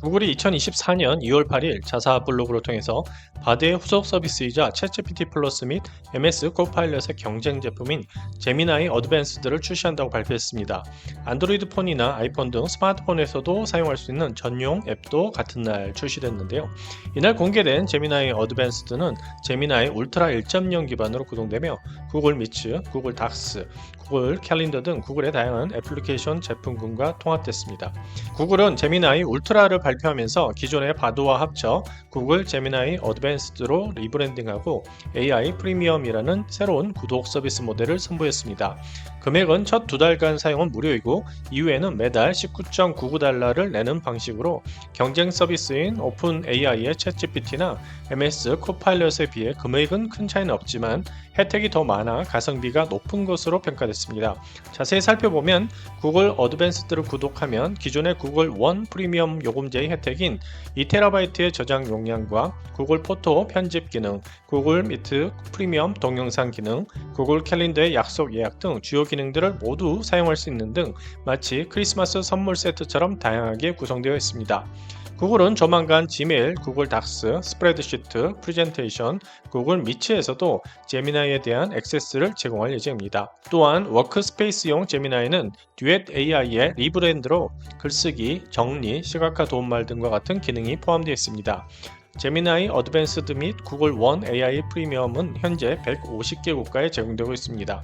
구글이 2024년 2월 8일 자사 블로그를 통해서 바드의 후속 서비스이자 챗GPT 플러스 및 MS 코파일럿의 경쟁 제품인 제미나이 어드밴스드를 출시한다고 발표했습니다. 안드로이드 폰이나 아이폰 등 스마트폰에서도 사용할 수 있는 전용 앱도 같은 날 출시됐는데요. 이날 공개된 제미나이 어드밴스드는 제미나이 울트라 1.0 기반으로 구동되며 구글 미츠, 구글 닥스, 구글 캘린더 등 구글의 다양한 애플리케이션 제품군과 통합됐습니다. 구글은 제미나이 울트라를 발표하면서 기존의 바드와 합쳐 구글 제미나이 어드밴스드로 리브랜딩하고 AI 프리미엄이라는 새로운 구독 서비스 모델을 선보였습니다. 금액은 첫 2달간 사용은 무료이고 이후에는 매달 19.99달러를 내는 방식으로 경쟁 서비스인 오픈 AI의 챗GPT나 MS 코파일럿에 비해 금액은 큰 차이는 없지만 혜택이 더 많아 가성비가 높은 것으로 평가됐습니다. 자세히 살펴보면 구글 어드밴스드를 구독하면 기존의 구글 원 프리미엄 요금제의 혜택인 2TB의 저장 용량과 구글 포토 편집 기능, 구글 미트 프리미엄 동영상 기능, 구글 캘린더의 약속 예약 등 주요 기능들을 모두 사용할 수 있는 등 마치 크리스마스 선물 세트처럼 다양하게 구성되어 있습니다. 구글은 조만간 지메일, 구글 닥스, 스프레드시트, 프레젠테이션, 구글 미츠에서도 제미나이에 대한 액세스를 제공할 예정입니다. 또한 워크스페이스용 제미나이는 듀엣 AI의 리브랜드로 글쓰기, 정리, 시각화 도움말 등과 같은 기능이 포함되어 있습니다. 제미나이 어드밴스드 및 구글 원 AI 프리미엄은 현재 150개 국가에 제공되고 있습니다.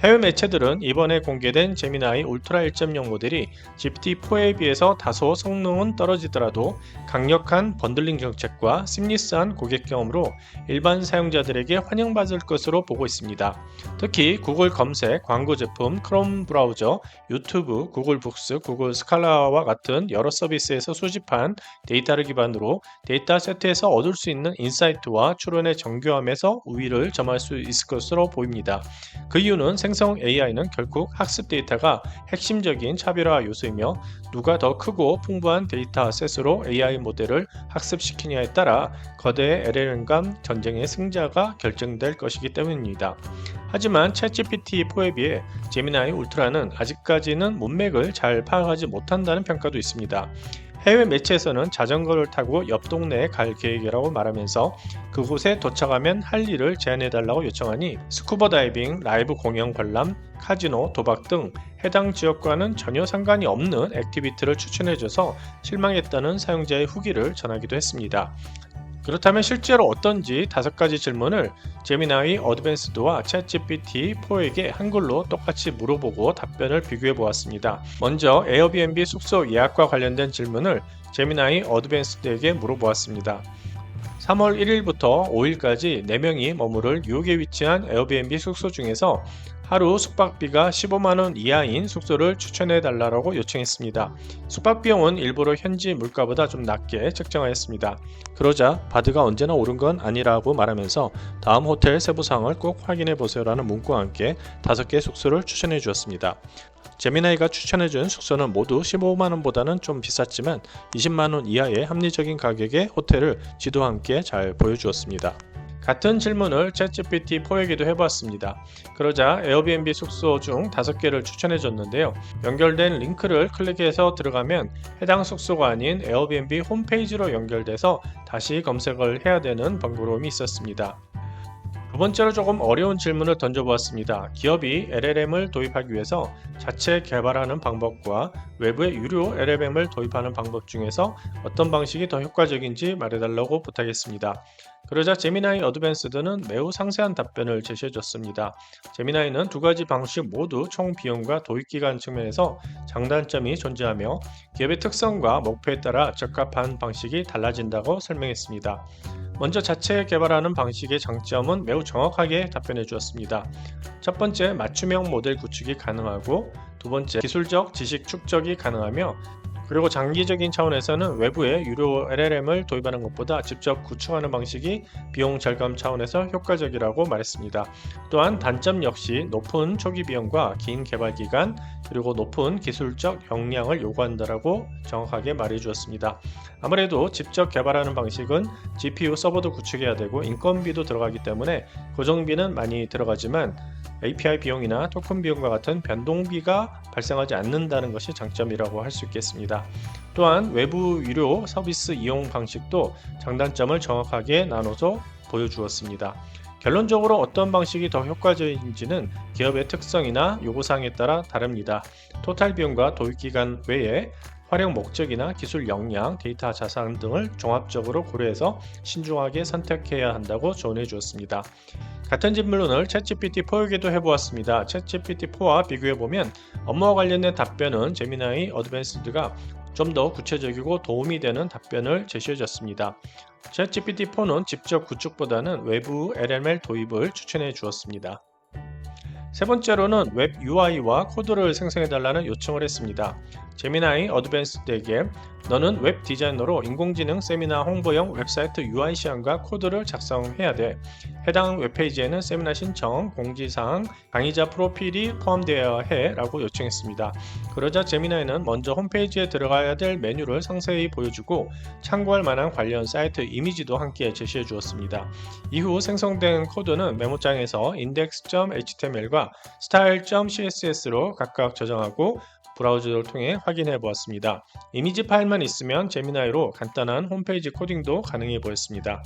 해외 매체들은 이번에 공개된 제미나이 울트라 1.0 모델이 GPT-4에 비해서 다소 성능은 떨어지더라도 강력한 번들링 정책과 심리스한 고객 경험으로 일반 사용자들에게 환영받을 것으로 보고 있습니다. 특히 구글 검색, 광고 제품, 크롬 브라우저, 유튜브, 구글 북스, 구글 스칼라와 같은 여러 서비스에서 수집한 데이터를 기반으로 데이터 세트에서 얻을 수 있는 인사이트와 추론의 정교함에서 우위를 점할 수 있을 것으로 보입니다. 그 이유는 생성 AI는 결국 학습 데이터가 핵심적인 차별화 요소이며 누가 더 크고 풍부한 데이터 셋으로 AI 모델을 학습시키냐에 따라 거대 LLM 간 전쟁의 승자가 결정될 것이기 때문입니다. 하지만 챗GPT-4에 비해 제미나이 울트라는 아직까지는 문맥을 잘 파악하지 못한다는 평가도 있습니다. 해외 매체에서는 자전거를 타고 옆 동네에 갈 계획이라고 말하면서 그곳에 도착하면 할 일을 제안해달라고 요청하니 스쿠버 다이빙, 라이브 공연 관람, 카지노, 도박 등 해당 지역과는 전혀 상관이 없는 액티비티를 추천해줘서 실망했다는 사용자의 후기를 전하기도 했습니다. 그렇다면 실제로 어떤지 5가지 질문을 제미나이 어드밴스드와 챗GPT-4에게 한글로 똑같이 물어보고 답변을 비교해 보았습니다. 먼저 에어비앤비 숙소 예약과 관련된 질문을 제미나이 어드밴스드에게 물어보았습니다. 3월 1일부터 5일까지 4명이 머무를 뉴욕에 위치한 에어비앤비 숙소 중에서 하루 숙박비가 15만원 이하인 숙소를 추천해달라고 요청했습니다. 숙박비용은 일부러 현지 물가보다 좀 낮게 책정하였습니다. 그러자 바드가 언제나 옳은 건 아니라고 말하면서 다음 호텔 세부사항을 꼭 확인해보세요라는 문구와 함께 5개 숙소를 추천해 주었습니다. 제미나이가 추천해준 숙소는 모두 15만원보다는 좀 비쌌지만 20만원 이하의 합리적인 가격의 호텔을 지도와 함께 잘 보여주었습니다. 같은 질문을 챗GPT-4에게도 해보았습니다. 그러자 에어비앤비 숙소 중 5개를 추천해줬는데요. 연결된 링크를 클릭해서 들어가면 해당 숙소가 아닌 에어비앤비 홈페이지로 연결돼서 다시 검색을 해야 되는 번거로움이 있었습니다. 두 번째로 조금 어려운 질문을 던져보았습니다. 기업이 LLM을 도입하기 위해서 자체 개발하는 방법과 외부의 유료 LLM을 도입하는 방법 중에서 어떤 방식이 더 효과적인지 말해달라고 부탁했습니다. 그러자 제미나이 어드밴스드는 매우 상세한 답변을 제시해줬습니다. 제미나이는 2가지 방식 모두 총 비용과 도입 기간 측면에서 장단점이 존재하며 기업의 특성과 목표에 따라 적합한 방식이 달라진다고 설명했습니다. 먼저 자체 개발하는 방식의 장점은 매우 정확하게 답변해 주었습니다. 첫 번째, 맞춤형 모델 구축이 가능하고 두 번째, 기술적 지식 축적이 가능하며 그리고 장기적인 차원에서는 외부의 유료 LLM을 도입하는 것보다 직접 구축하는 방식이 비용 절감 차원에서 효과적이라고 말했습니다. 또한 단점 역시 높은 초기 비용과 긴 개발 기간 그리고 높은 기술적 역량을 요구한다라고 정확하게 말해 주었습니다. 아무래도 직접 개발하는 방식은 GPU 서버도 구축해야 되고 인건비도 들어가기 때문에 고정비는 많이 들어가지만 API 비용이나 토큰 비용과 같은 변동비가 발생하지 않는다는 것이 장점이라고 할 수 있겠습니다. 또한 외부 유료 서비스 이용 방식도 장단점을 정확하게 나눠서 보여주었습니다. 결론적으로 어떤 방식이 더 효과적인지는 기업의 특성이나 요구사항에 따라 다릅니다. 토탈 비용과 도입 기간 외에 활용 목적이나 기술 역량, 데이터 자산 등을 종합적으로 고려해서 신중하게 선택해야 한다고 조언해 주었습니다. 같은 질문을 챗GPT4에게도 해보았습니다. 챗GPT4와 비교해보면 업무와 관련된 답변은 제미나이 어드밴스드가 좀 더 구체적이고 도움이 되는 답변을 제시해줬습니다. 챗GPT4는 직접 구축보다는 외부 LLM 도입을 추천해 주었습니다. 세 번째로는 웹 UI와 코드를 생성해달라는 요청을 했습니다. 제미나이 어드밴스드에게 너는 웹 디자이너로 인공지능 세미나 홍보용 웹사이트 UI 시안과 코드를 작성해야 돼. 해당 웹페이지에는 세미나 신청, 공지사항, 강의자 프로필이 포함되어야 해 라고 요청했습니다. 그러자 제미나이는 먼저 홈페이지에 들어가야 될 메뉴를 상세히 보여주고 참고할 만한 관련 사이트 이미지도 함께 제시해 주었습니다. 이후 생성된 코드는 메모장에서 index.html과 style.css로 각각 저장하고 브라우저를 통해 확인해 보았습니다. 이미지 파일만 있으면 제미나이로 간단한 홈페이지 코딩도 가능해 보였습니다.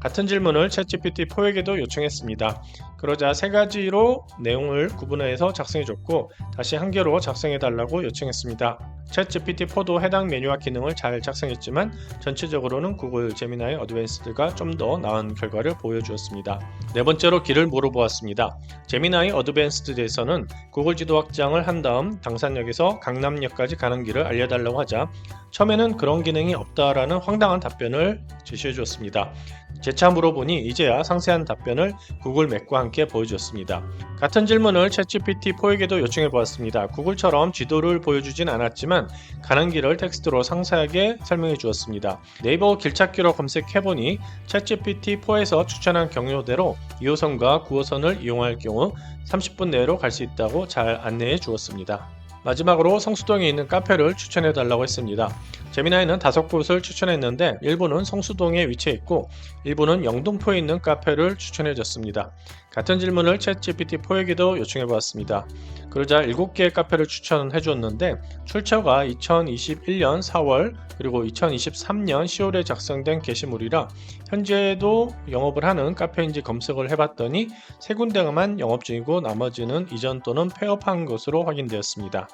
같은 질문을 챗GPT4에게도 요청했습니다. 그러자 세 가지로 내용을 구분해서 작성해줬고 다시 한 개로 작성해달라고 요청했습니다. 챗GPT4도 해당 메뉴와 기능을 잘 작성했지만 전체적으로는 구글 제미나이 어드밴스드가 좀 더 나은 결과를 보여주었습니다. 네 번째로 길을 물어보았습니다. 제미나이 어드밴스드에서는 구글 지도 확장을 한 다음 당산역에서 강남역까지 가는 길을 알려달라고 하자 처음에는 그런 기능이 없다라는 황당한 답변을 제시해 주었습니다. 재차 물어보니 이제야 상세한 답변을 구글 맵과 함께 보여주었습니다. 같은 질문을 챗GPT4에게도 요청해 보았습니다. 구글처럼 지도를 보여주진 않았지만 가는 길을 텍스트로 상세하게 설명해 주었습니다. 네이버 길찾기로 검색해보니 챗GPT4에서 추천한 경로대로 2호선과 9호선을 이용할 경우 30분 내로 갈 수 있다고 잘 안내해 주었습니다. 마지막으로 성수동에 있는 카페를 추천해 달라고 했습니다. 제미나이는 5곳을 추천했는데 일부는 성수동에 위치해 있고 일부는 영등포에 있는 카페를 추천해 줬습니다. 같은 질문을 챗GPT4에게도 요청해 보았습니다. 그러자 7개의 카페를 추천해 주었는데 출처가 2021년 4월 그리고 2023년 10월에 작성된 게시물이라 현재도 영업을 하는 카페인지 검색을 해봤더니 3군데만 영업 중이고 나머지는 이전 또는 폐업한 것으로 확인되었습니다.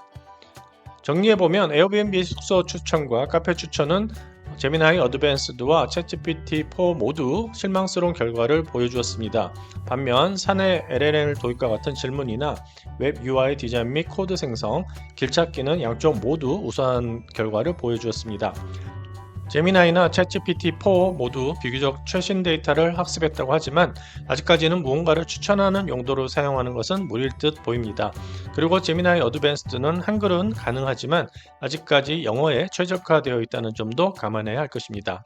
정리해보면 에어비앤비 숙소 추천과 카페 추천은 제미나이 어드밴스드와 챗GPT4 모두 실망스러운 결과를 보여주었습니다. 반면 사내 LLM을 도입과 같은 질문이나 웹 UI 디자인 및 코드 생성, 길찾기는 양쪽 모두 우수한 결과를 보여주었습니다. 제미나이나 챗GPT4 모두 비교적 최신 데이터를 학습했다고 하지만 아직까지는 무언가를 추천하는 용도로 사용하는 것은 무리일 듯 보입니다. 그리고 제미나이 어드밴스드는 한글은 가능하지만 아직까지 영어에 최적화되어 있다는 점도 감안해야 할 것입니다.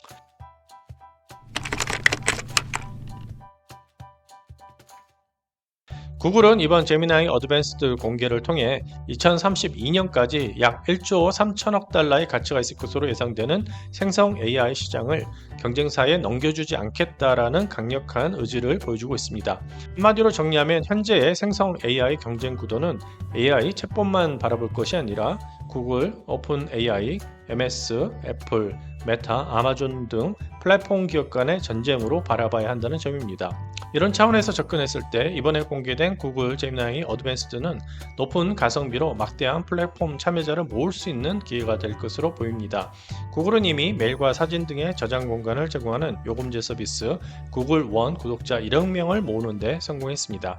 구글은 이번 제미나이 어드밴스드 공개를 통해 2032년까지 약 1조 3천억 달러의 가치가 있을 것으로 예상되는 생성 AI 시장을 경쟁사에 넘겨주지 않겠다라는 강력한 의지를 보여주고 있습니다. 한마디로 정리하면 현재의 생성 AI 경쟁 구도는 AI 챗봇만 바라볼 것이 아니라 구글, 오픈 AI, MS, 애플, 메타, 아마존 등 플랫폼 기업 간의 전쟁으로 바라봐야 한다는 점입니다. 이런 차원에서 접근했을 때 이번에 공개된 구글 제미나이 어드밴스드는 높은 가성비로 막대한 플랫폼 참여자를 모을 수 있는 기회가 될 것으로 보입니다. 구글은 이미 메일과 사진 등의 저장 공간을 제공하는 요금제 서비스 구글 원 구독자 1억 명을 모으는 데 성공했습니다.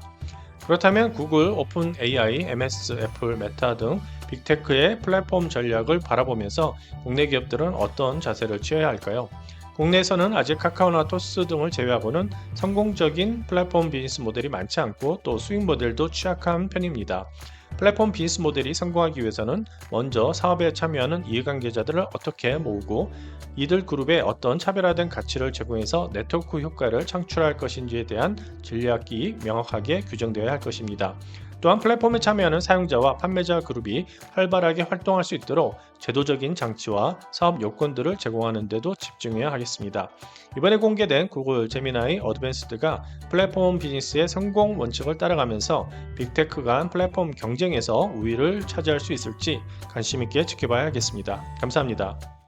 그렇다면 구글, 오픈 AI, MS, 애플, 메타 등 빅테크의 플랫폼 전략을 바라보면서 국내 기업들은 어떤 자세를 취해야 할까요? 국내에서는 아직 카카오나 토스 등을 제외하고는 성공적인 플랫폼 비즈니스 모델이 많지 않고 또 수익 모델도 취약한 편입니다. 플랫폼 비즈니스 모델이 성공하기 위해서는 먼저 사업에 참여하는 이해관계자들을 어떻게 모으고 이들 그룹에 어떤 차별화된 가치를 제공해서 네트워크 효과를 창출할 것인지에 대한 전략이 명확하게 규정되어야 할 것입니다. 또한 플랫폼에 참여하는 사용자와 판매자 그룹이 활발하게 활동할 수 있도록 제도적인 장치와 사업 요건들을 제공하는 데도 집중해야 하겠습니다. 이번에 공개된 구글 제미나이 어드밴스드가 플랫폼 비즈니스의 성공 원칙을 따라가면서 빅테크 간 플랫폼 경쟁에서 우위를 차지할 수 있을지 관심 있게 지켜봐야 하겠습니다. 감사합니다.